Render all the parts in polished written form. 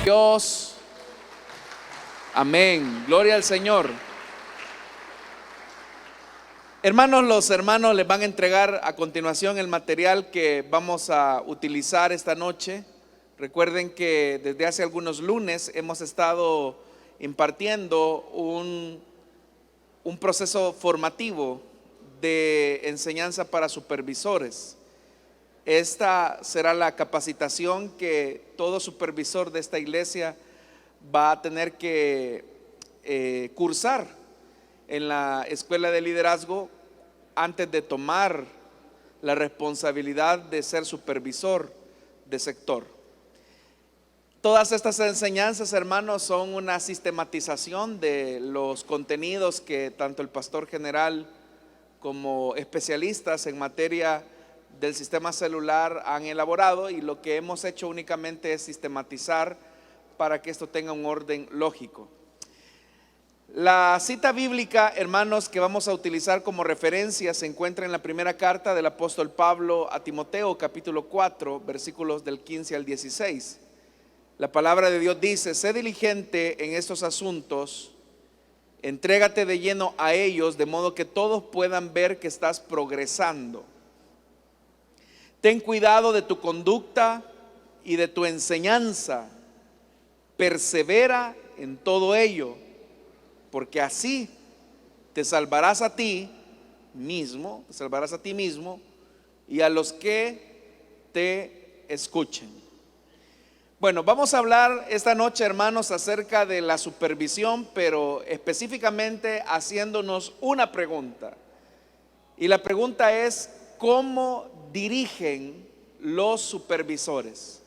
Dios. Amén. Gloria al Señor. Hermanos, los hermanos les van a entregar a continuación el material que vamos a utilizar esta noche. Recuerden que desde hace algunos lunes hemos estado impartiendo un proceso formativo de enseñanza para supervisores. Esta será la capacitación que todo supervisor de esta iglesia va a tener que cursar en la escuela de liderazgo antes de tomar la responsabilidad de ser supervisor de sector. Todas estas enseñanzas, hermanos, son una sistematización de los contenidos que tanto el pastor general como especialistas en materia del sistema celular han elaborado, y lo que hemos hecho únicamente es sistematizar para que esto tenga un orden lógico. La cita bíblica, hermanos, que vamos a utilizar como referencia se encuentra en la primera carta del apóstol Pablo a Timoteo, capítulo 4, versículos del 15 al 16. La palabra de Dios dice: sé diligente en estos asuntos, entrégate de lleno a ellos, de modo que todos puedan ver que estás progresando. Ten cuidado de tu conducta y de tu enseñanza, persevera en todo ello, porque así te salvarás a ti mismo y a los que te escuchen. Bueno, vamos a hablar esta noche, hermanos, acerca de la supervisión, pero específicamente haciéndonos una pregunta. Y la pregunta es: ¿cómo dirigen los supervisores?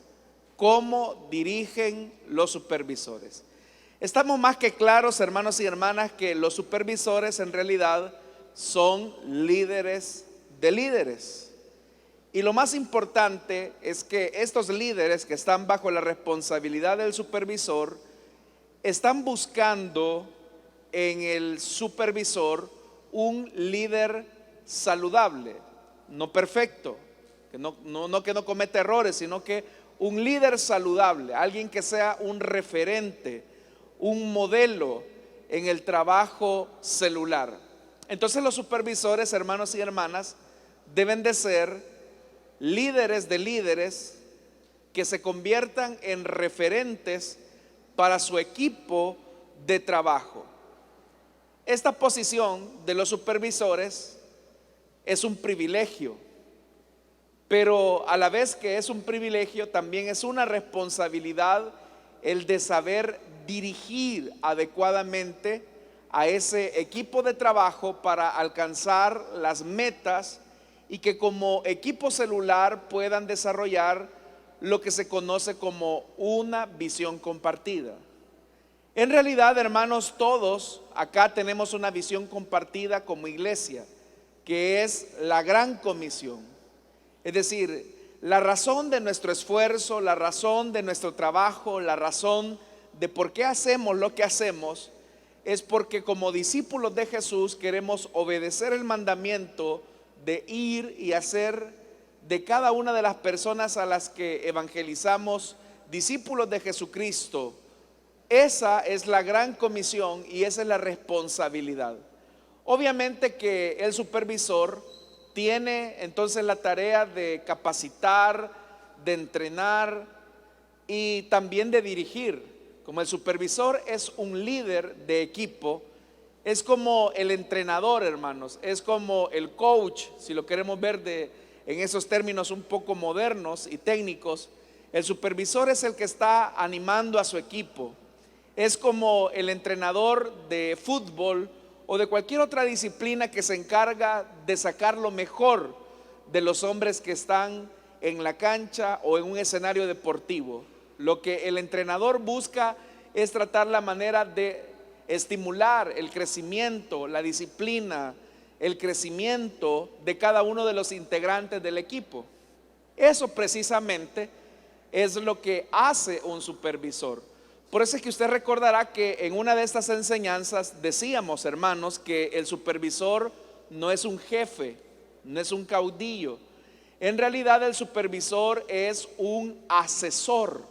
¿Cómo dirigen los supervisores? Estamos más que claros, hermanos y hermanas, que los supervisores en realidad son líderes de líderes. Y lo más importante es que estos líderes que están bajo la responsabilidad del supervisor están buscando en el supervisor un líder saludable, no perfecto, que no cometa errores, sino que un líder saludable, alguien que sea un referente, un modelo en el trabajo celular. Entonces los supervisores, hermanos y hermanas, deben de ser líderes de líderes que se conviertan en referentes para su equipo de trabajo. Esta posición de los supervisores es un privilegio, pero a la vez que es un privilegio, también es una responsabilidad el de saber dirigir adecuadamente a ese equipo de trabajo para alcanzar las metas y que como equipo celular puedan desarrollar lo que se conoce como una visión compartida. En realidad, hermanos, todos acá tenemos una visión compartida como iglesia, que es la gran comisión. Es decir, la razón de nuestro esfuerzo, la razón de nuestro trabajo, la razón de por qué hacemos lo que hacemos, es porque como discípulos de Jesús queremos obedecer el mandamiento de ir y hacer de cada una de las personas a las que evangelizamos discípulos de Jesucristo. Esa es la gran comisión y esa es la responsabilidad. Obviamente que el supervisor tiene entonces la tarea de capacitar, de entrenar y también de dirigir. Como el supervisor es un líder de equipo, es como el entrenador, hermanos, es como el coach, si lo queremos ver en esos términos un poco modernos y técnicos. El supervisor es el que está animando a su equipo. Es como el entrenador de fútbol o de cualquier otra disciplina que se encarga de sacar lo mejor de los hombres que están en la cancha o en un escenario deportivo. Lo que el entrenador busca es tratar la manera de estimular el crecimiento, la disciplina, el crecimiento de cada uno de los integrantes del equipo. Eso precisamente es lo que hace un supervisor. Por eso es que usted recordará que en una de estas enseñanzas decíamos, hermanos, que el supervisor no es un jefe, no es un caudillo. En realidad el supervisor es un asesor,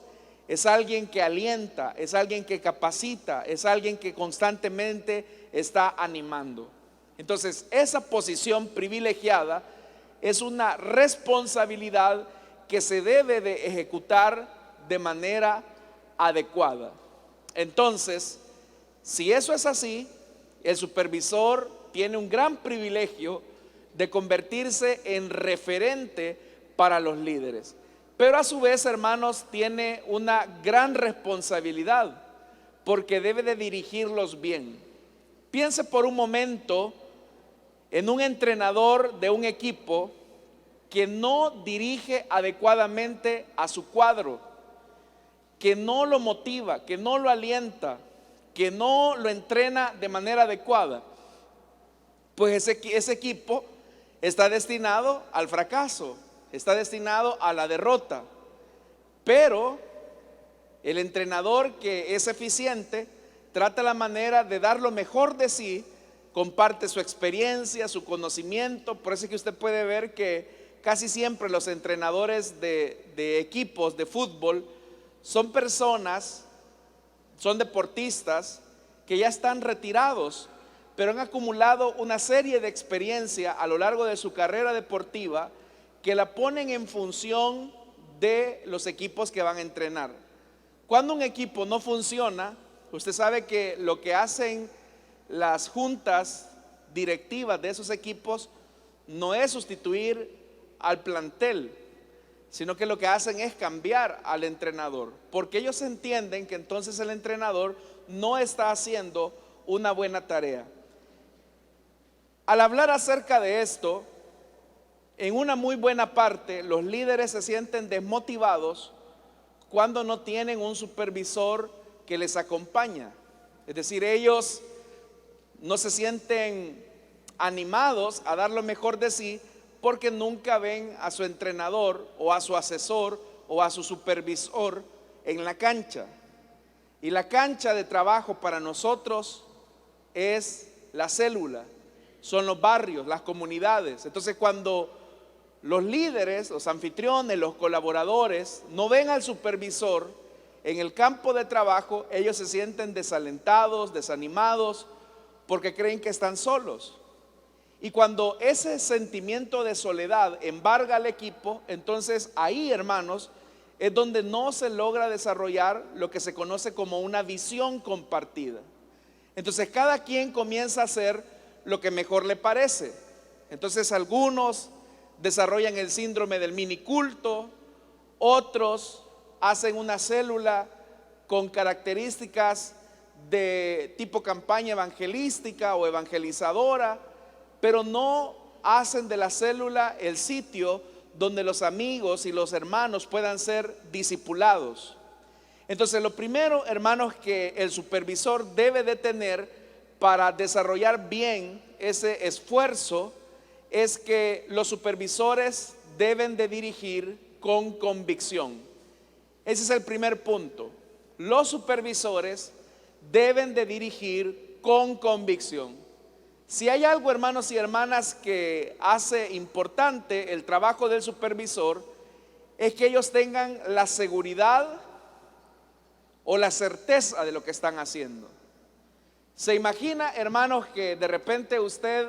es alguien que alienta, es alguien que capacita, es alguien que constantemente está animando. Entonces, esa posición privilegiada es una responsabilidad que se debe de ejecutar de manera adecuada. Entonces, si eso es así, el supervisor tiene un gran privilegio de convertirse en referente para los líderes. Pero a su vez, hermanos, tiene una gran responsabilidad porque debe de dirigirlos bien. Piense por un momento en un entrenador de un equipo que no dirige adecuadamente a su cuadro, que no lo motiva, que no lo alienta, que no lo entrena de manera adecuada. Pues ese equipo está destinado al fracaso, está destinado a la derrota. Pero el entrenador que es eficiente trata la manera de dar lo mejor de sí, comparte su experiencia, su conocimiento. Por eso es que usted puede ver que casi siempre los entrenadores de equipos de fútbol son personas, son deportistas que ya están retirados, pero han acumulado una serie de experiencia a lo largo de su carrera deportiva que la ponen en función de los equipos que van a entrenar. Cuando un equipo no funciona, usted sabe que lo que hacen las juntas directivas de esos equipos no es sustituir al plantel, sino que lo que hacen es cambiar al entrenador, porque ellos entienden que entonces el entrenador no está haciendo una buena tarea. Al hablar acerca de esto, en una muy buena parte los líderes se sienten desmotivados cuando no tienen un supervisor que les acompaña. Es decir, ellos no se sienten animados a dar lo mejor de sí porque nunca ven a su entrenador o a su asesor o a su supervisor en la cancha. Y la cancha de trabajo para nosotros es la célula, son los barrios, las comunidades. Entonces, cuando los líderes, los anfitriones, los colaboradores no ven al supervisor en el campo de trabajo, ellos se sienten desalentados, desanimados, porque creen que están solos. Y cuando ese sentimiento de soledad embarga al equipo, entonces ahí, hermanos, es donde no se logra desarrollar lo que se conoce como una visión compartida. Entonces cada quien comienza a hacer lo que mejor le parece. Entonces algunos desarrollan el síndrome del miniculto, otros hacen una célula con características de tipo campaña evangelística o evangelizadora, pero no hacen de la célula el sitio donde los amigos y los hermanos puedan ser discipulados. Entonces lo primero, hermanos, que el supervisor debe de tener para desarrollar bien ese esfuerzo es que los supervisores deben de dirigir con convicción. Ese es el primer punto. Los supervisores deben de dirigir con convicción. Si hay algo, hermanos y hermanas, que hace importante el trabajo del supervisor, es que ellos tengan la seguridad o la certeza de lo que están haciendo. Se imagina, hermanos, que de repente usted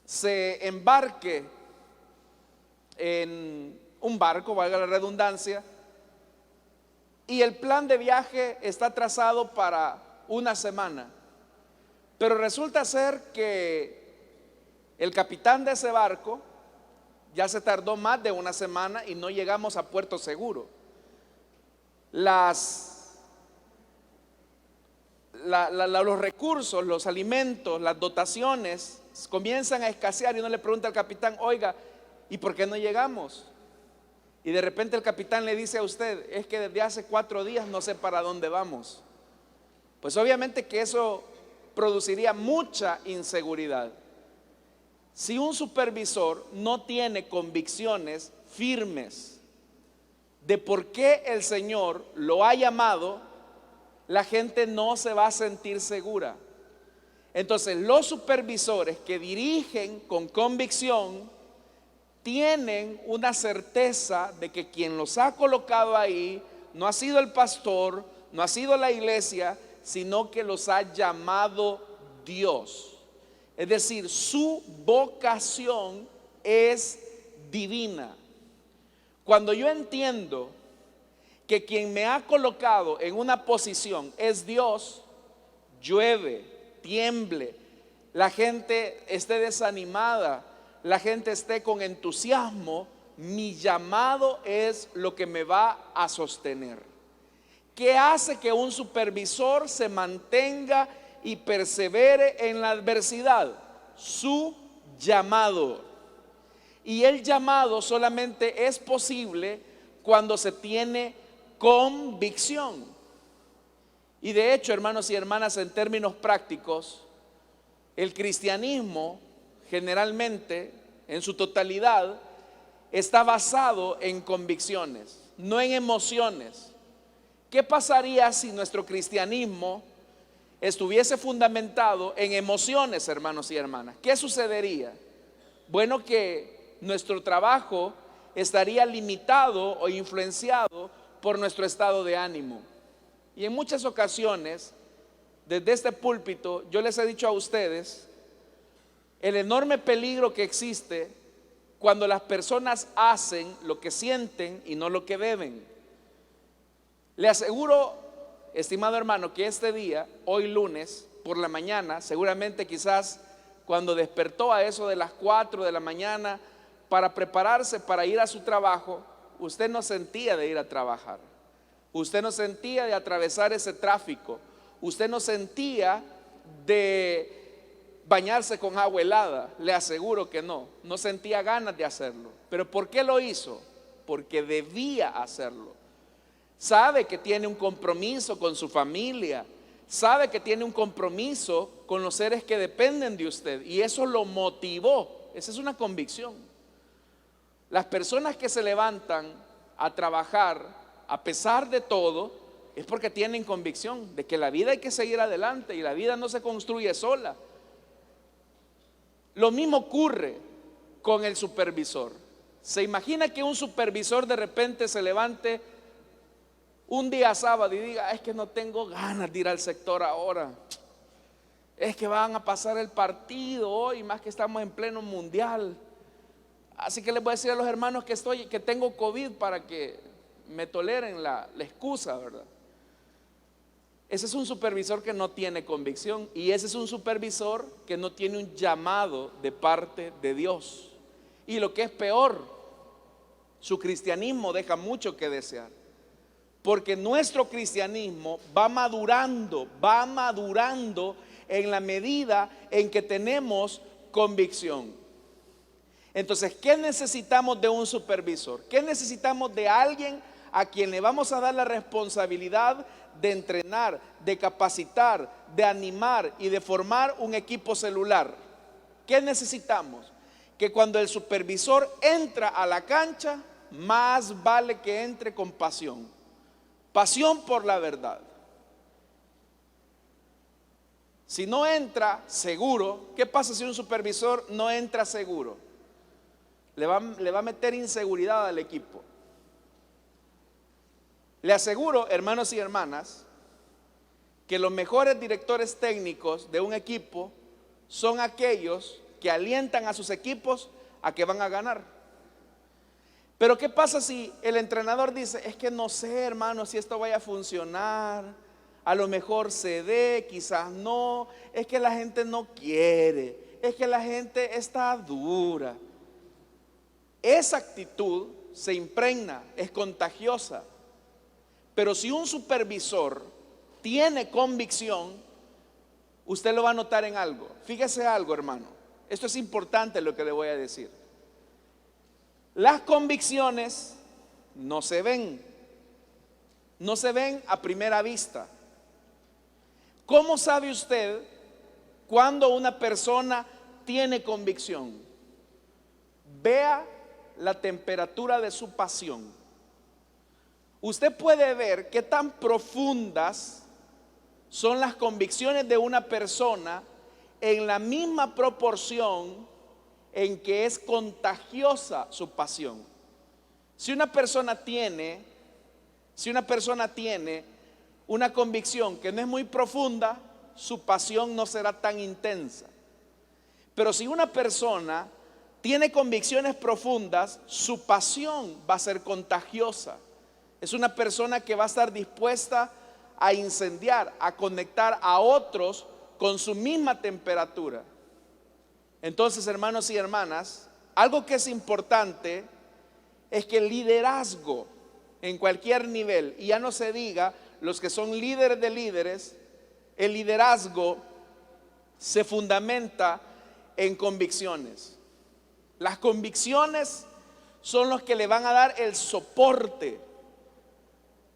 se embarque en un barco, valga la redundancia, y el plan de viaje está trazado para una semana. Pero resulta ser que el capitán de ese barco ya se tardó más de una semana y no llegamos a puerto seguro. Los recursos, los alimentos, las dotaciones comienzan a escasear y uno le pregunta al capitán: oiga, ¿y por qué no llegamos? Y de repente el capitán le dice a usted: es que desde hace 4 días no sé para dónde vamos. Pues obviamente que eso produciría mucha inseguridad. Si un supervisor no tiene convicciones firmes de por qué el Señor lo ha llamado, la gente no se va a sentir segura. Entonces los supervisores que dirigen con convicción tienen una certeza de que quien los ha colocado ahí no ha sido el pastor, no ha sido la iglesia, sino que los ha llamado Dios. Es decir, su vocación es divina. Cuando yo entiendo que quien me ha colocado en una posición es Dios, llueve, tiemble, la gente esté desanimada, la gente esté con entusiasmo, mi llamado es lo que me va a sostener. ¿Qué hace que un supervisor se mantenga y persevere en la adversidad? Su llamado. Y el llamado solamente es posible cuando se tiene convicción. Y de hecho, hermanos y hermanas, en términos prácticos, el cristianismo generalmente, en su totalidad, está basado en convicciones, no en emociones. ¿Qué pasaría si nuestro cristianismo estuviese fundamentado en emociones, hermanos y hermanas? ¿Qué sucedería? Bueno, que nuestro trabajo estaría limitado o influenciado por nuestro estado de ánimo. Y en muchas ocasiones, desde este púlpito, yo les he dicho a ustedes el enorme peligro que existe cuando las personas hacen lo que sienten y no lo que deben. Le aseguro, estimado hermano, que este día, hoy lunes, por la mañana, seguramente quizás cuando despertó a eso de las 4 de la mañana para prepararse para ir a su trabajo, usted no sentía de ir a trabajar, usted no sentía de atravesar ese tráfico, usted no sentía de bañarse con agua helada, le aseguro que no sentía ganas de hacerlo. ¿Pero por qué lo hizo? Porque debía hacerlo. Sabe que tiene un compromiso con su familia, sabe que tiene un compromiso con los seres que dependen de usted, y eso lo motivó. Esa es una convicción. Las personas que se levantan a trabajar a pesar de todo es porque tienen convicción de que la vida hay que seguir adelante y la vida no se construye sola. Lo mismo ocurre con el supervisor. ¿Se imagina que un supervisor de repente se levante un día sábado y diga: es que no tengo ganas de ir al sector ahora, es que van a pasar el partido hoy, más que estamos en pleno mundial, así que les voy a decir a los hermanos que tengo COVID para que me toleren la excusa, ¿verdad? Ese es un supervisor que no tiene convicción, y ese es un supervisor que no tiene un llamado de parte de Dios. Y lo que es peor, su cristianismo deja mucho que desear, porque nuestro cristianismo va madurando en la medida en que tenemos convicción. Entonces, ¿qué necesitamos de un supervisor? ¿Qué necesitamos de alguien a quien le vamos a dar la responsabilidad de entrenar, de capacitar, de animar y de formar un equipo celular? ¿Qué necesitamos? Que cuando el supervisor entra a la cancha, más vale que entre con pasión. Pasión por la verdad. Si no entra seguro, ¿qué pasa si un supervisor no entra seguro? Le va a meter inseguridad al equipo. Le aseguro, hermanos y hermanas, que los mejores directores técnicos de un equipo son aquellos que alientan a sus equipos a que van a ganar. Pero ¿qué pasa si el entrenador dice: es que no sé, hermano, si esto vaya a funcionar, a lo mejor se dé, quizás no, es que la gente no quiere, es que la gente está dura? Esa actitud se impregna, es contagiosa. Pero si un supervisor tiene convicción, usted lo va a notar en algo. Fíjese algo, hermano, esto es importante lo que le voy a decir. Las convicciones no se ven a primera vista. ¿Cómo sabe usted cuando una persona tiene convicción? Vea la temperatura de su pasión. Usted puede ver qué tan profundas son las convicciones de una persona en la misma proporción en que es contagiosa su pasión. Si una persona tiene Si una persona tiene una convicción que no es muy profunda, su pasión no será tan intensa. Pero si una persona tiene convicciones profundas, su pasión va a ser contagiosa. Es una persona que va a estar dispuesta a incendiar, a conectar a otros con su misma temperatura. Entonces, hermanos y hermanas, algo que es importante es que el liderazgo en cualquier nivel, y ya no se diga los que son líderes de líderes, el liderazgo se fundamenta en convicciones. Las convicciones son los que le van a dar el soporte,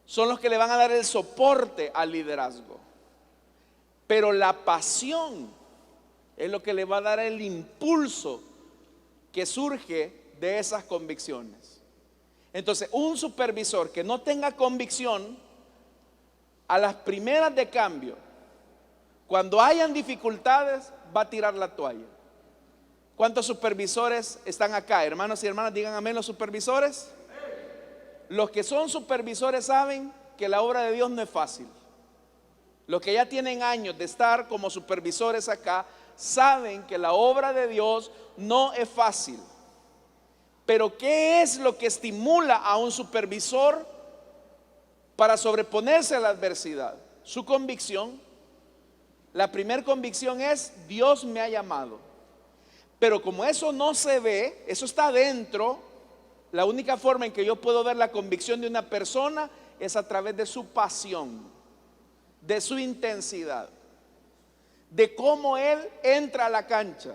son los que le van a dar el soporte al liderazgo. Pero la pasión es lo que le va a dar el impulso que surge de esas convicciones. Entonces, un supervisor que no tenga convicción, a las primeras de cambio, cuando hayan dificultades, va a tirar la toalla. ¿Cuántos supervisores están acá? Hermanos y hermanas, digan amén los supervisores. Los que son supervisores saben que la obra de Dios no es fácil. Los que ya tienen años de estar como supervisores acá saben que la obra de Dios no es fácil. Pero ¿qué es lo que estimula a un supervisor para sobreponerse a la adversidad? Su convicción. La primera convicción es: Dios me ha llamado. Pero como eso no se ve, eso está adentro, la única forma en que yo puedo ver la convicción de una persona es a través de su pasión, de su intensidad, de cómo él entra a la cancha,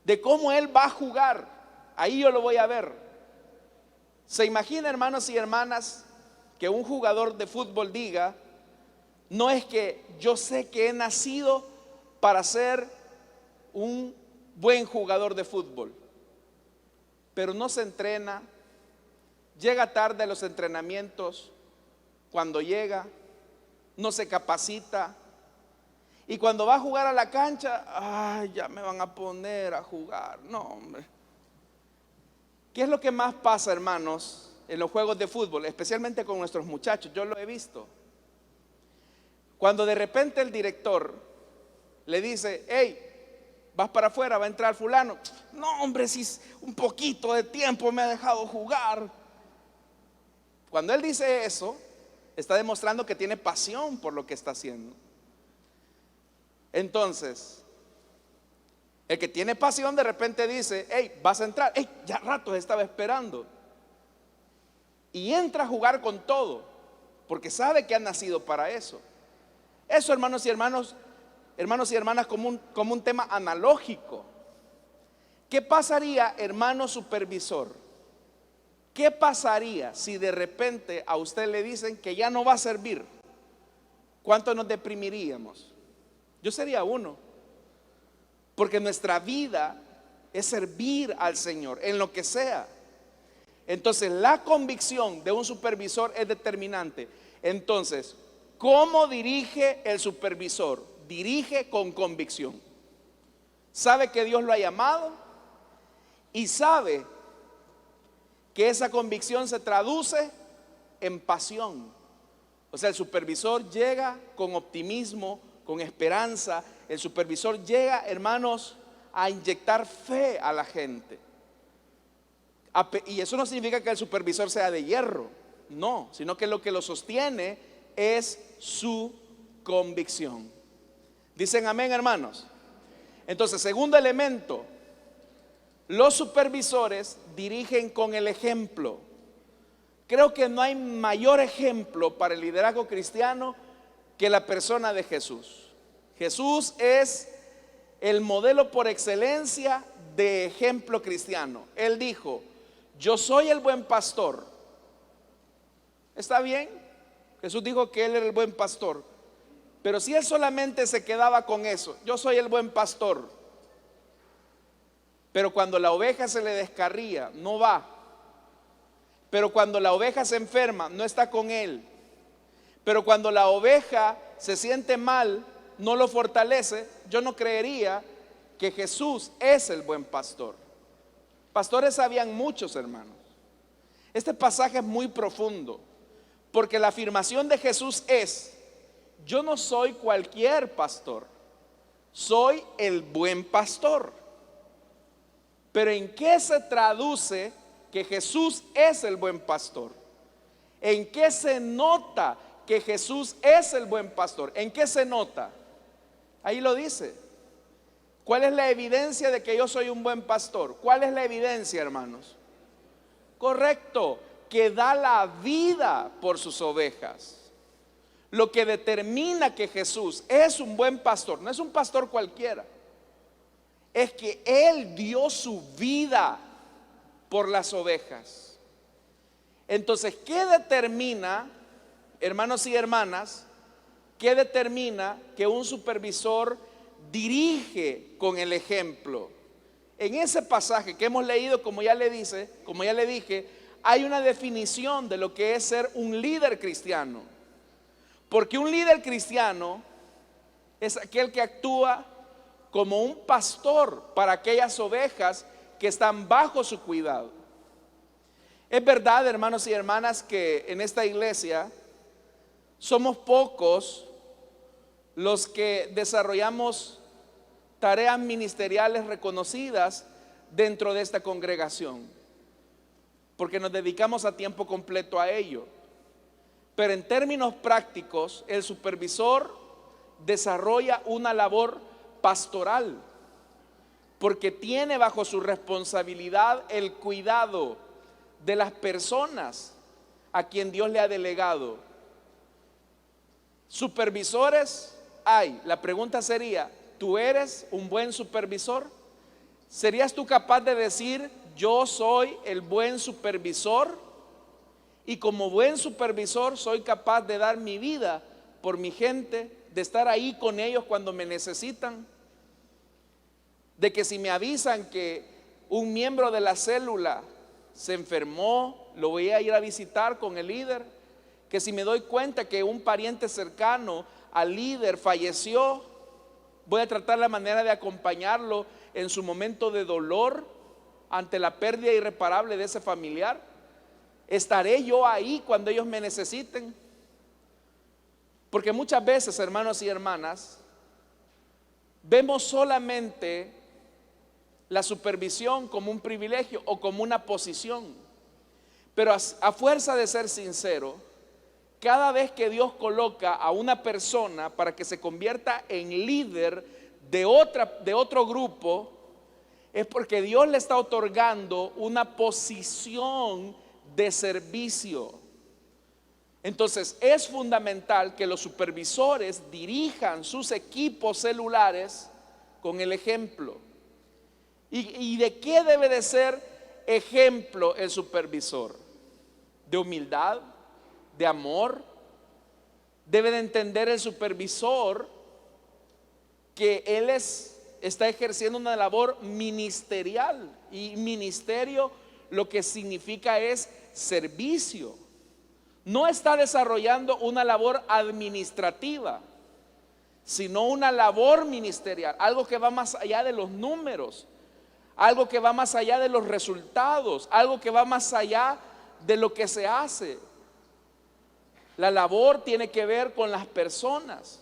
de cómo él va a jugar. Ahí yo lo voy a ver. ¿Se imagina, hermanos y hermanas, que un jugador de fútbol diga: no es que yo sé que he nacido para ser un buen jugador de fútbol, pero no se entrena, llega tarde a los entrenamientos, cuando llega no se capacita, y cuando va a jugar a la cancha, ay, ya me van a poner a jugar? No, hombre. ¿Qué es lo que más pasa, hermanos, en los juegos de fútbol, especialmente con nuestros muchachos? Yo lo he visto. Cuando de repente el director le dice: hey, vas para afuera, va a entrar fulano. No, hombre, si un poquito de tiempo me ha dejado jugar. Cuando él dice eso, está demostrando que tiene pasión por lo que está haciendo. Entonces, el que tiene pasión de repente dice: hey, vas a entrar. Hey, ya rato estaba esperando. Y entra a jugar con todo, porque sabe que ha nacido para eso. Eso, hermanos y hermanas, como un tema analógico. ¿Qué pasaría, hermano supervisor? ¿Qué pasaría si de repente a usted le dicen que ya no va a servir? ¿Cuánto nos deprimiríamos? Yo sería uno, porque nuestra vida es servir al Señor en lo que sea. Entonces, la convicción de un supervisor es determinante. Entonces, ¿cómo dirige el supervisor? Dirige con convicción. Sabe que Dios lo ha llamado y sabe que esa convicción se traduce en pasión. O sea, el supervisor llega con optimismo, con esperanza. El supervisor llega, hermanos, a inyectar fe a la gente. Y eso no significa que el supervisor sea de hierro, no, sino que lo que lo sostiene es su convicción. Dicen amén, hermanos. Entonces, segundo elemento, los supervisores dirigen con el ejemplo. Creo que no hay mayor ejemplo para el liderazgo cristiano que la persona de Jesús. Jesús es el modelo por excelencia de ejemplo cristiano. Él dijo: yo soy el buen pastor. ¿Está bien? Jesús dijo que Él era el buen pastor. Pero si Él solamente se quedaba con eso: yo soy el buen pastor, pero cuando la oveja se le descarría, no va. Pero cuando la oveja se enferma, no está con Él. Pero cuando la oveja se siente mal, no lo fortalece. Yo no creería que Jesús es el buen pastor. Pastores habían muchos, hermanos. Este pasaje es muy profundo, Porque la afirmación de Jesús es: yo no soy cualquier pastor, soy el buen pastor. Pero ¿en qué se traduce que Jesús es el buen pastor? ¿En qué se nota que Jesús es el buen pastor? ¿En qué se nota? Ahí lo dice. ¿Cuál es la evidencia de que yo soy un buen pastor? ¿Cuál es la evidencia, hermanos? Correcto, que da la vida por sus ovejas. Lo que determina que Jesús es un buen pastor, no es un pastor cualquiera, es que Él dio su vida por las ovejas. Entonces, ¿qué determina, hermanos y hermanas, qué determina que un supervisor dirige con el ejemplo? En ese pasaje que hemos leído, como ya le dije, hay una definición de lo que es ser un líder cristiano. Porque un líder cristiano es aquel que actúa como un pastor para aquellas ovejas que están bajo su cuidado. Es verdad, hermanos y hermanas, que en esta iglesia somos pocos los que desarrollamos tareas ministeriales reconocidas dentro de esta congregación, porque nos dedicamos a tiempo completo a ello. Pero en términos prácticos, el supervisor desarrolla una labor pastoral, porque tiene bajo su responsabilidad el cuidado de las personas a quien Dios le ha delegado. Supervisores hay. La pregunta sería: ¿tú eres un buen supervisor? ¿Serías tú capaz de decir: yo soy el buen supervisor, y como buen supervisor soy capaz de dar mi vida por mi gente, de estar ahí con ellos cuando me necesitan, de que si me avisan que un miembro de la célula se enfermó, lo voy a ir a visitar con el líder, que si me doy cuenta que un pariente cercano al líder falleció, voy a tratar la manera de acompañarlo en su momento de dolor ante la pérdida irreparable de ese familiar? ¿Estaré yo ahí cuando ellos me necesiten? Porque muchas veces, hermanos y hermanas, vemos solamente la supervisión como un privilegio o como una posición. Pero a fuerza de ser sincero, cada vez que Dios coloca a una persona para que se convierta en líder de otro grupo, es porque Dios le está otorgando una posición de servicio. Entonces es fundamental que los supervisores dirijan sus equipos celulares con el ejemplo. ¿Y de qué debe de ser ejemplo el supervisor? De humildad, de amor. Debe de entender el supervisor que él está ejerciendo una labor ministerial, y ministerio lo que significa es servicio. No está desarrollando una labor administrativa, sino una labor ministerial, algo que va más allá de los números, algo que va más allá de los resultados, algo que va más allá de lo que se hace. La labor tiene que ver con las personas.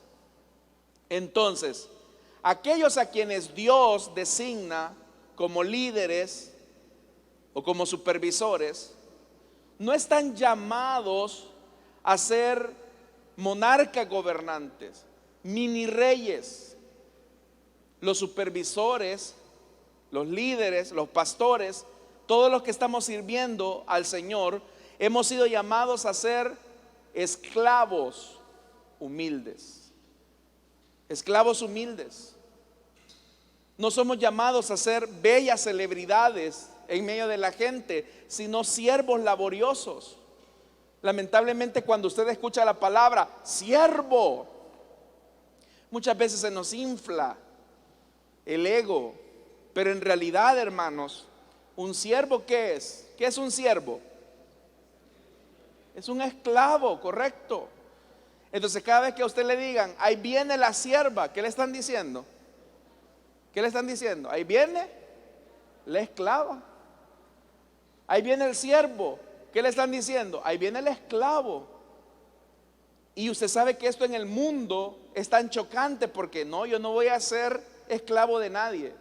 Entonces, aquellos a quienes Dios designa como líderes o como supervisores, no están llamados a ser monarcas gobernantes, mini reyes. Los supervisores, los líderes, los pastores, todos los que estamos sirviendo al Señor, hemos sido llamados a ser esclavos humildes. Esclavos humildes. No somos llamados a ser bellas celebridades en medio de la gente, sino siervos laboriosos. Lamentablemente, cuando usted escucha la palabra siervo, muchas veces se nos infla el ego. Pero en realidad, hermanos, ¿un siervo qué es? ¿Qué es un siervo? Es un esclavo, correcto. Entonces, cada vez que a usted le digan: ahí viene la sierva, ¿qué le están diciendo? ¿Qué le están diciendo? Ahí viene la esclava. Ahí viene el siervo, ¿qué le están diciendo? Ahí viene el esclavo. Y usted sabe que esto en el mundo es tan chocante porque no, yo no voy a ser esclavo de nadie.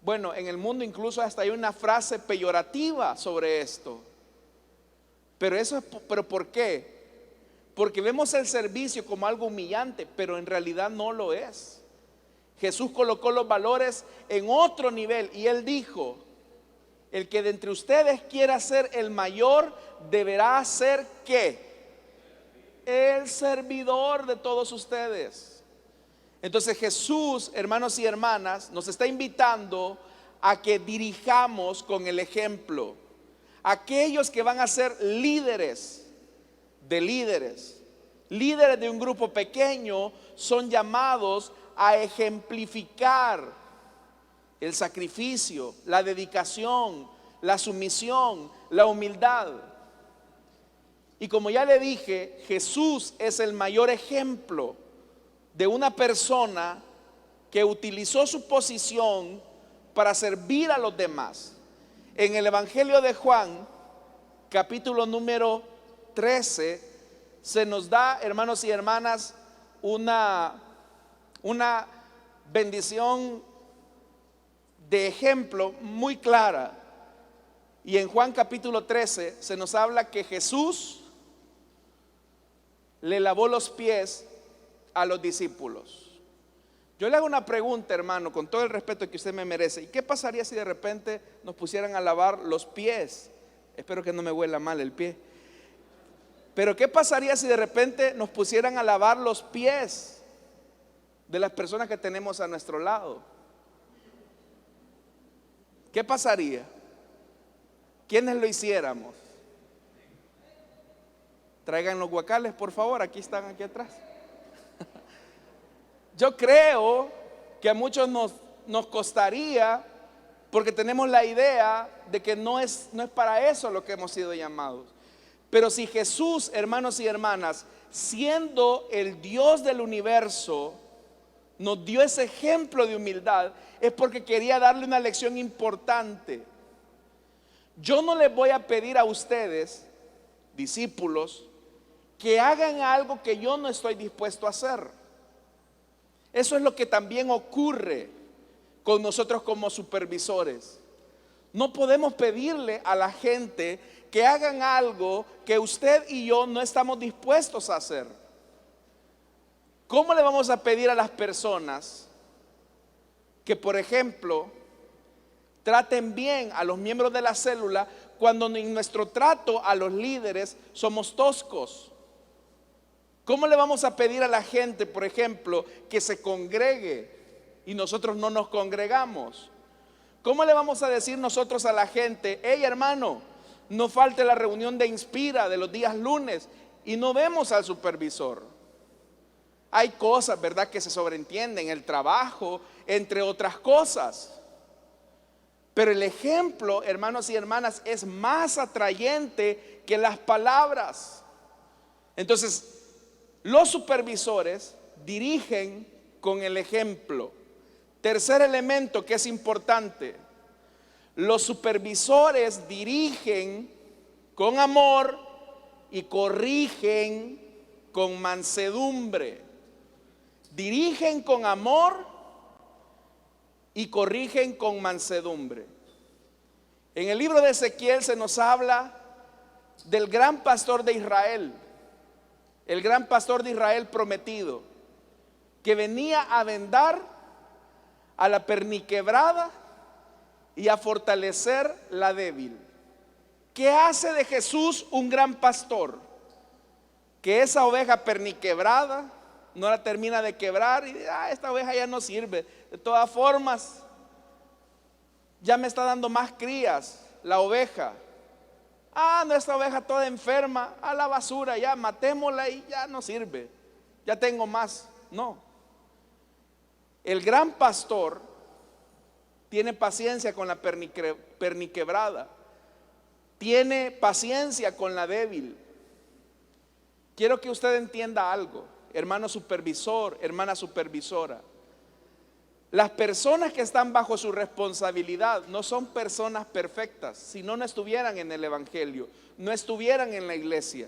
Bueno, en el mundo incluso hasta hay una frase peyorativa sobre esto. Pero ¿por qué? Porque vemos el servicio como algo humillante, pero en realidad no lo es. Jesús colocó los valores en otro nivel y Él dijo: el que de entre ustedes quiera ser el mayor deberá ser ¿qué? El servidor de todos ustedes. Entonces Jesús, hermanos y hermanas, nos está invitando a que dirijamos con el ejemplo. Aquellos que van a ser líderes de líderes, líderes de un grupo pequeño, son llamados a ejemplificar el sacrificio, la dedicación, la sumisión, la humildad. Y como ya le dije, Jesús es el mayor ejemplo de una persona que utilizó su posición para servir a los demás. En el Evangelio de Juan, capítulo número 13, se nos da, hermanos y hermanas, una bendición de ejemplo muy clara. Y en Juan capítulo 13 se nos habla que Jesús le lavó los pies a los discípulos. Yo le hago una pregunta, hermano, con todo el respeto que usted me merece. ¿Y qué pasaría si de repente nos pusieran a lavar los pies? Espero que no me huela mal el pie. Pero ¿qué pasaría si de repente nos pusieran a lavar los pies de las personas que tenemos a nuestro lado? ¿Qué pasaría? ¿Quiénes lo hiciéramos? Traigan los guacales, por favor, aquí están, aquí atrás. Yo creo que a muchos nos costaría, porque tenemos la idea de que no es para eso lo que hemos sido llamados. Pero si Jesús, hermanos y hermanas, siendo el Dios del universo, nos dio ese ejemplo de humildad, es porque quería darle una lección importante. Yo no les voy a pedir a ustedes, discípulos, que hagan algo que yo no estoy dispuesto a hacer. Eso es lo que también ocurre con nosotros como supervisores. No podemos pedirle a la gente que hagan algo que usted y yo no estamos dispuestos a hacer. ¿Cómo le vamos a pedir a las personas que, por ejemplo, traten bien a los miembros de la célula cuando en nuestro trato a los líderes somos toscos? ¿Cómo le vamos a pedir a la gente, por ejemplo, que se congregue y nosotros no nos congregamos? ¿Cómo le vamos a decir nosotros a la gente: hey, hermano, no falte la reunión de Inspira de los días lunes, y no vemos al supervisor? Hay cosas, ¿verdad?, que se sobreentienden, el trabajo, entre otras cosas. Pero el ejemplo, hermanos y hermanas, es más atrayente que las palabras. Entonces, los supervisores dirigen con el ejemplo. Tercer elemento que es importante: los supervisores dirigen con amor y corrigen con mansedumbre. Dirigen con amor y corrigen con mansedumbre. En el libro de Ezequiel se nos habla del gran pastor de Israel, el gran pastor de Israel prometido, que venía a vendar a la perniquebrada y a fortalecer la débil. ¿Qué hace de Jesús un gran pastor? Que esa oveja perniquebrada no la termina de quebrar y esta oveja ya no sirve. De todas formas, ya me está dando más crías la oveja. Nuestra oveja toda enferma, a la basura, ya matémosla y ya no sirve. Ya tengo más. No. El gran pastor tiene paciencia con la perniquebrada, tiene paciencia con la débil. Quiero que usted entienda algo, hermano supervisor, hermana supervisora. Las personas que están bajo su responsabilidad no son personas perfectas, si no, no estuvieran en el evangelio, no estuvieran en la iglesia.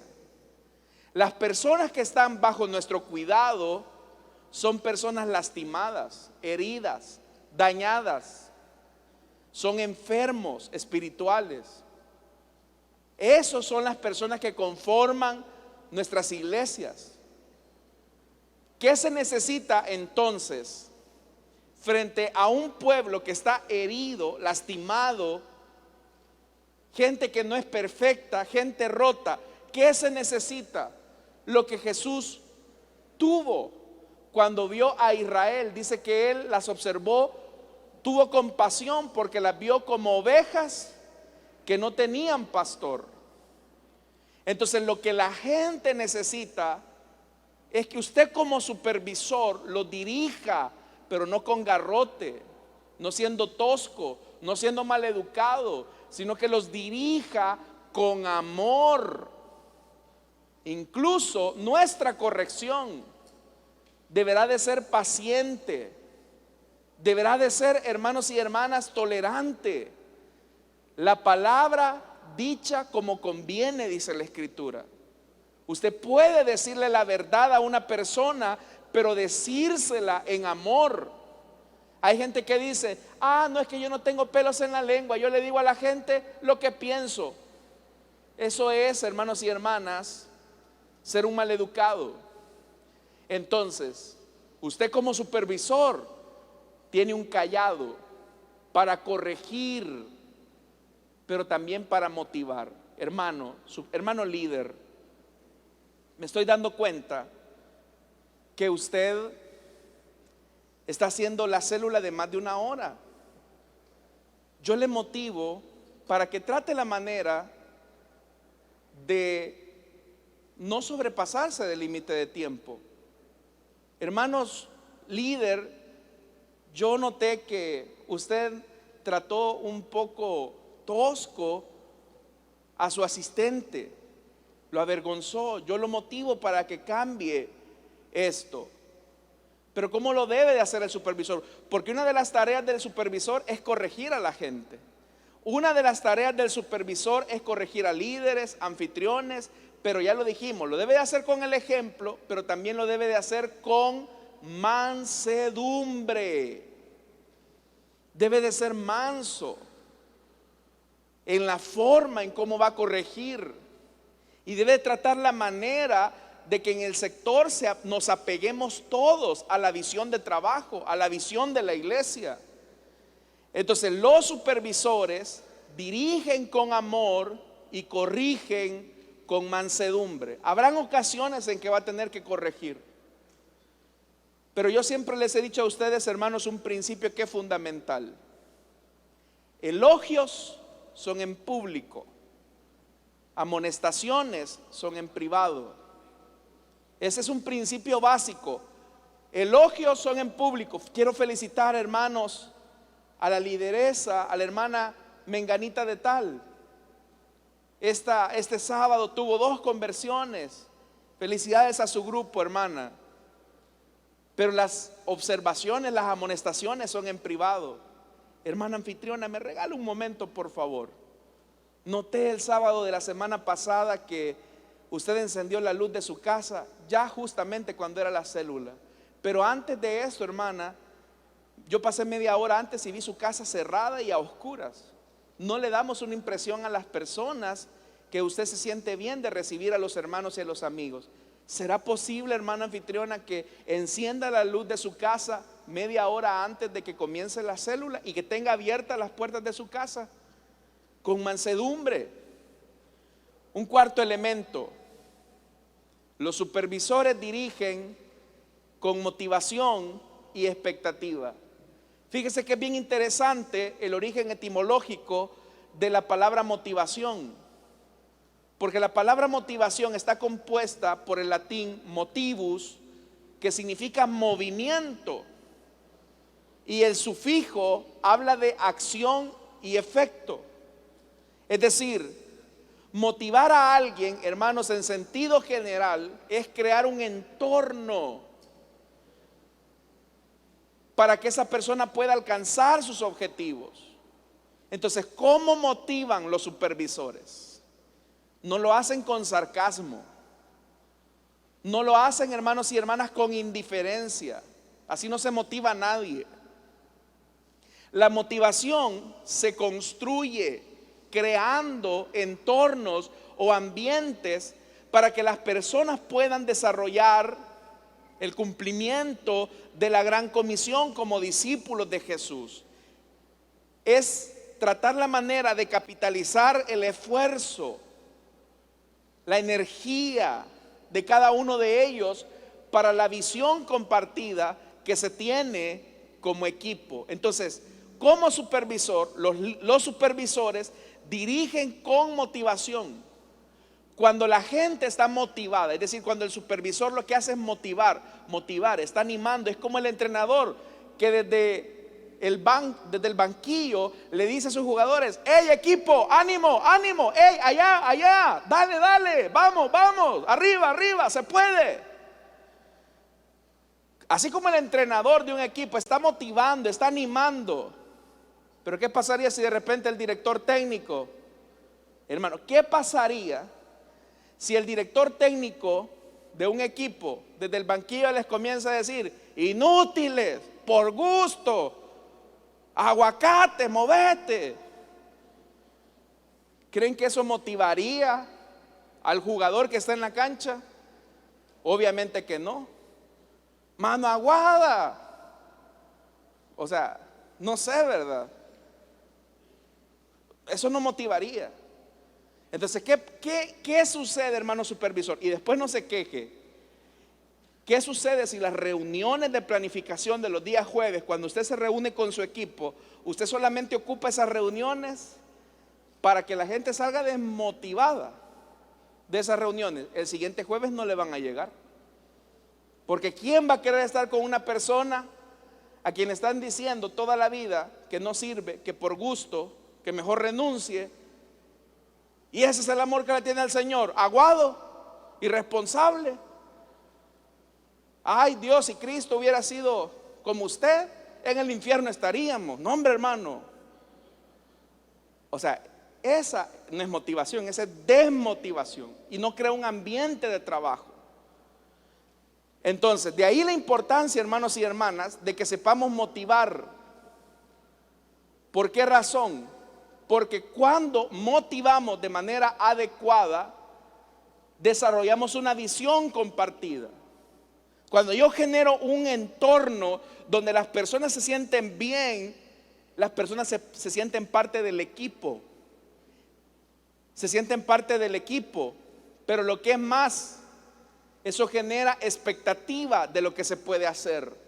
Las personas que están bajo nuestro cuidado son personas lastimadas, heridas, dañadas, son enfermos espirituales. Esos son las personas que conforman nuestras iglesias. ¿Qué se necesita entonces frente a un pueblo que está herido, lastimado, gente que no es perfecta, gente rota? ¿Qué se necesita? Lo que Jesús tuvo cuando vio a Israel. Dice que Él las observó, tuvo compasión porque las vio como ovejas que no tenían pastor. Entonces lo que la gente necesita es que usted como supervisor lo dirija, pero no con garrote, no siendo tosco, no siendo maleducado, sino que los dirija con amor. Incluso nuestra corrección deberá de ser paciente, deberá de ser, hermanos y hermanas, tolerante. La palabra dicha como conviene, dice la Escritura. Usted puede decirle la verdad a una persona, pero decírsela en amor. Hay gente que dice: no es que yo no tengo pelos en la lengua, yo le digo a la gente lo que pienso. Eso es, hermanos y hermanas, ser un maleducado. Entonces, usted como supervisor tiene un callado para corregir, pero también para motivar. Hermano líder, me estoy dando cuenta que usted está haciendo la célula de más de una hora. Yo le motivo para que trate la manera de no sobrepasarse del límite de tiempo. Hermanos líder, yo noté que usted trató un poco tosco a su asistente, lo avergonzó. Yo lo motivo para que cambie esto. Pero ¿cómo lo debe de hacer el supervisor? Porque una de las tareas del supervisor es corregir a la gente. Una de las tareas del supervisor es corregir a líderes, anfitriones, pero ya lo dijimos, lo debe de hacer con el ejemplo, pero también lo debe de hacer con mansedumbre. Debe de ser manso en la forma en cómo va a corregir, y debe tratar la manera de que en el sector nos apeguemos todos a la visión de trabajo, a la visión de la iglesia. Entonces los supervisores dirigen con amor y corrigen con mansedumbre. Habrán ocasiones en que va a tener que corregir, pero yo siempre les he dicho a ustedes, hermanos, un principio que es fundamental: elogios son en público, amonestaciones son en privado. Ese es un principio básico. Elogios son en público. Quiero felicitar, hermanos, a la lideresa, a la hermana menganita de tal. Este sábado tuvo 2 conversiones. Felicidades a su grupo, hermana. Pero las observaciones, las amonestaciones son en privado. Hermana anfitriona, me regala un momento, por favor. Noté el sábado de la semana pasada que usted encendió la luz de su casa, ya justamente cuando era la célula. Pero antes de eso, hermana, yo pasé media hora antes y vi su casa cerrada y a oscuras. No le damos una impresión a las personas que usted se siente bien de recibir a los hermanos y a los amigos. ¿Será posible, hermana anfitriona, que encienda la luz de su casa media hora antes de que comience la célula y que tenga abiertas las puertas de su casa con mansedumbre? Un cuarto elemento: los supervisores dirigen con motivación y expectativa. Fíjese que es bien interesante el origen etimológico de la palabra motivación, porque la palabra motivación está compuesta por el latín motivus, que significa movimiento, y el sufijo habla de acción y efecto. Es decir, motivar a alguien, hermanos, en sentido general, es crear un entorno para que esa persona pueda alcanzar sus objetivos. Entonces, ¿cómo motivan los supervisores? No lo hacen con sarcasmo, No lo hacen, hermanos y hermanas, con indiferencia. Así no se motiva a nadie. La motivación se construye creando entornos o ambientes para que las personas puedan desarrollar el cumplimiento de la gran comisión como discípulos de Jesús. Es tratar la manera de capitalizar el esfuerzo, la energía de cada uno de ellos para la visión compartida que se tiene como equipo. Entonces, como supervisor, los supervisores dirigen con motivación. Cuando la gente está motivada, es decir, cuando el supervisor lo que hace es motivar, está animando, es como el entrenador que desde el banquillo le dice a sus jugadores: hey equipo, ánimo, ánimo, hey allá, dale, vamos, arriba, se puede. Así como el entrenador de un equipo está motivando, está animando. Pero ¿qué pasaría si de repente el director técnico, hermano, qué pasaría si el director técnico de un equipo desde el banquillo les comienza a decir: inútiles, por gusto, aguacate, movete? ¿Creen que eso motivaría al jugador que está en la cancha? Obviamente que no. Mano aguada. O sea, no sé, ¿verdad? Eso no motivaría. Entonces, ¿qué sucede, hermano supervisor? Y después no se queje. ¿Qué sucede si las reuniones de planificación de los días jueves, cuando usted se reúne con su equipo, usted solamente ocupa esas reuniones para que la gente salga desmotivada de esas reuniones? El siguiente jueves no le van a llegar. Porque ¿quién va a querer estar con una persona a quien le están diciendo toda la vida que no sirve, que por gusto, que mejor renuncie? Y ese es el amor que le tiene al Señor, aguado, irresponsable. Ay Dios, si Cristo hubiera sido como usted, en el infierno estaríamos. No, hombre, hermano. O sea, esa no es motivación, esa es desmotivación y no crea un ambiente de trabajo. Entonces, de ahí la importancia, hermanos y hermanas, de que sepamos motivar. ¿Por qué razón? Porque cuando motivamos de manera adecuada, desarrollamos una visión compartida. Cuando yo genero un entorno donde las personas se sienten bien, las personas se sienten parte del equipo. Se sienten parte del equipo. Pero lo que es más, eso genera expectativa de lo que se puede hacer.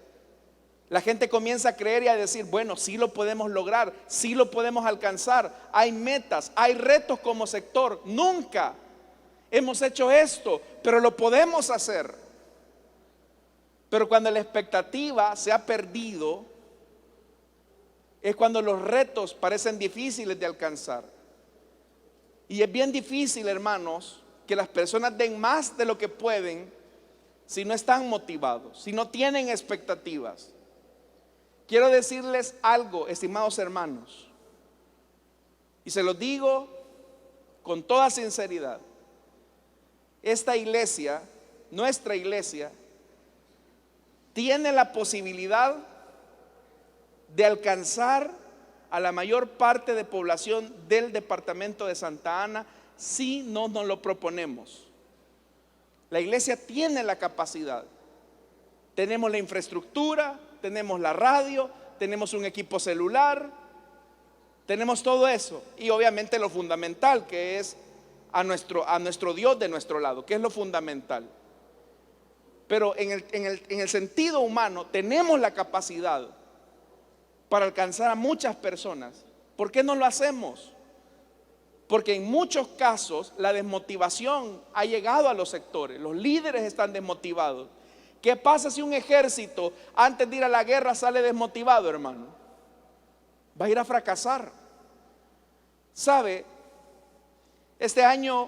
La gente comienza a creer y a decir: bueno, sí lo podemos lograr, sí lo podemos alcanzar. Hay metas, hay retos como sector. Nunca hemos hecho esto, pero lo podemos hacer. Pero cuando la expectativa se ha perdido, es cuando los retos parecen difíciles de alcanzar. Y es bien difícil, hermanos, que las personas den más de lo que pueden si no están motivados, si no tienen expectativas. Quiero decirles algo, estimados hermanos, y se lo digo con toda sinceridad. Esta iglesia, nuestra iglesia, tiene la posibilidad de alcanzar a la mayor parte de población del departamento de Santa Ana si no nos lo proponemos. La iglesia tiene la capacidad. Tenemos la infraestructura, tenemos la radio, tenemos un equipo celular, tenemos todo eso. Y obviamente lo fundamental, que es a nuestro Dios de nuestro lado, que es lo fundamental. Pero en el sentido humano tenemos la capacidad para alcanzar a muchas personas. ¿Por qué no lo hacemos? Porque en muchos casos la desmotivación ha llegado a los sectores. Los líderes están desmotivados. ¿Qué pasa si un ejército antes de ir a la guerra sale desmotivado, hermano? Va a ir a fracasar. ¿Sabe? Este año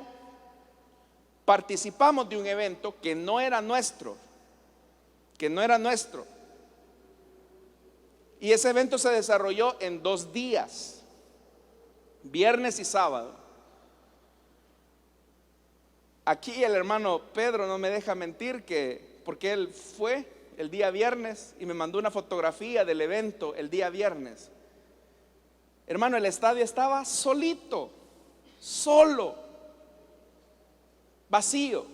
participamos de un evento que no era nuestro. Y ese evento se desarrolló en 2 días, viernes y sábado. Aquí el hermano Pedro no me deja mentir porque él fue el día viernes y me mandó una fotografía del evento el día viernes. Hermano, el estadio estaba solito, solo, vacío.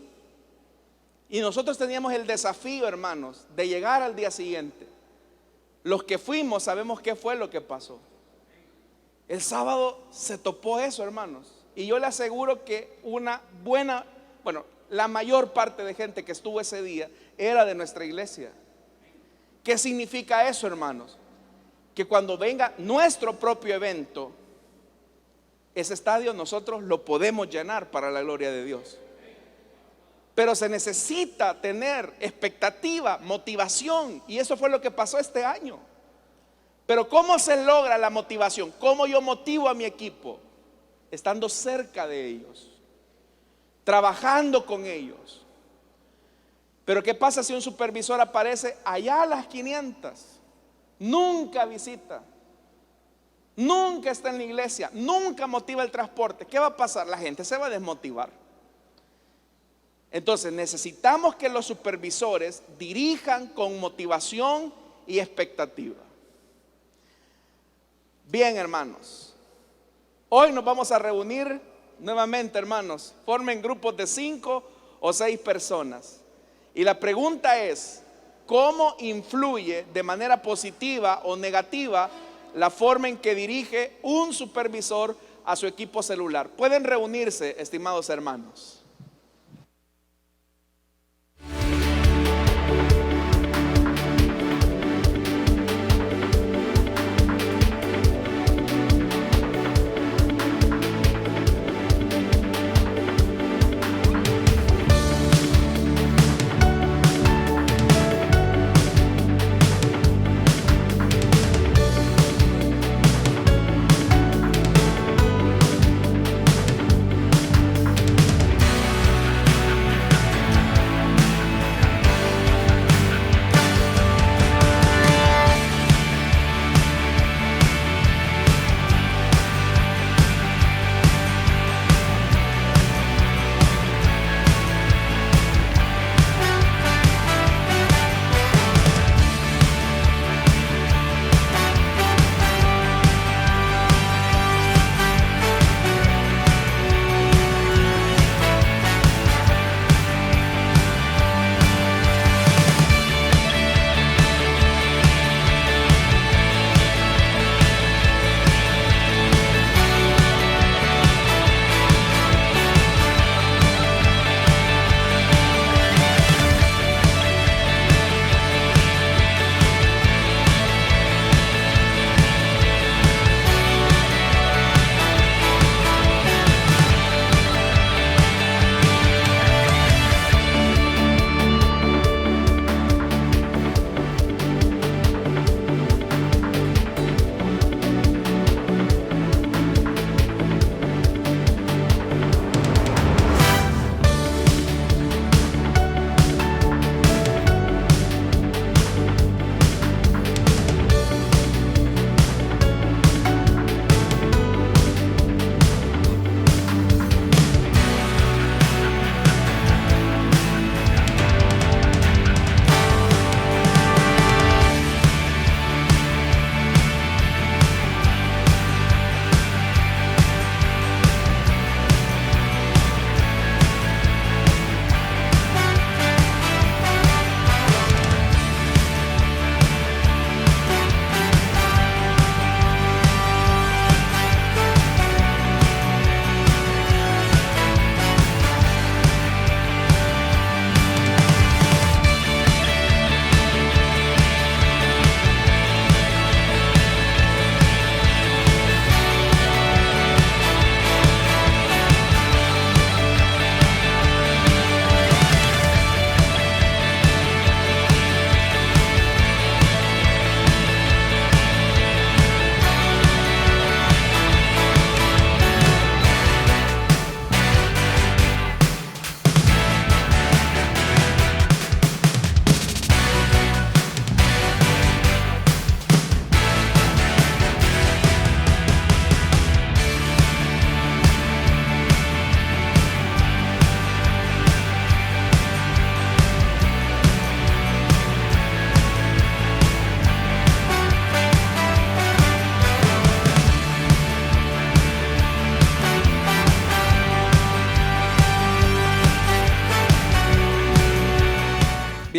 Y nosotros teníamos el desafío, hermanos, de llegar al día siguiente. Los que fuimos sabemos qué fue lo que pasó. El sábado se topó eso, hermanos. Y yo le aseguro que la mayor parte de gente que estuvo ese día era de nuestra iglesia. ¿Qué significa eso, hermanos? Que cuando venga nuestro propio evento, ese estadio nosotros lo podemos llenar para la gloria de Dios. Pero se necesita tener expectativa, motivación, y eso fue lo que pasó este año. Pero ¿cómo se logra la motivación? ¿Cómo yo motivo a mi equipo? Estando cerca de ellos, trabajando con ellos. Pero ¿qué pasa si un supervisor aparece allá a las 500? Nunca visita, nunca está en la iglesia, nunca motiva el transporte. ¿Qué va a pasar? La gente se va a desmotivar. Entonces necesitamos que los supervisores dirijan con motivación y expectativa. Bien, hermanos, hoy nos vamos a reunir nuevamente, hermanos. Formen grupos de 5 o 6 personas. Y la pregunta es: ¿cómo influye de manera positiva o negativa la forma en que dirige un supervisor a su equipo celular? Pueden reunirse, estimados hermanos.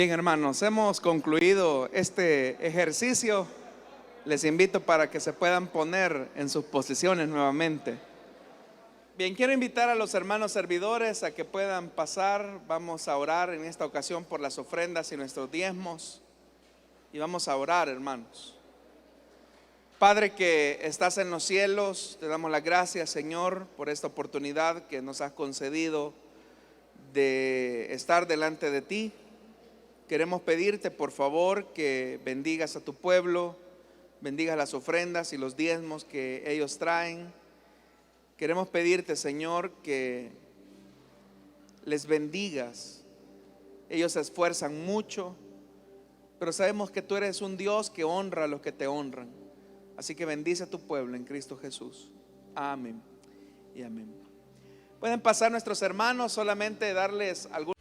Bien, hermanos, hemos concluido este ejercicio. Les invito para que se puedan poner en sus posiciones nuevamente. Bien, quiero invitar a los hermanos servidores a que puedan pasar. Vamos a orar en esta ocasión por las ofrendas y nuestros diezmos. Y vamos a orar, hermanos. Padre que estás en los cielos, te damos las gracias, Señor, por esta oportunidad que nos has concedido de estar delante de ti. Queremos pedirte, por favor, que bendigas a tu pueblo, bendigas las ofrendas y los diezmos que ellos traen. Queremos pedirte, Señor, que les bendigas. Ellos se esfuerzan mucho, pero sabemos que tú eres un Dios que honra a los que te honran. Así que bendice a tu pueblo en Cristo Jesús. Amén y amén. Pueden pasar nuestros hermanos, solamente darles algún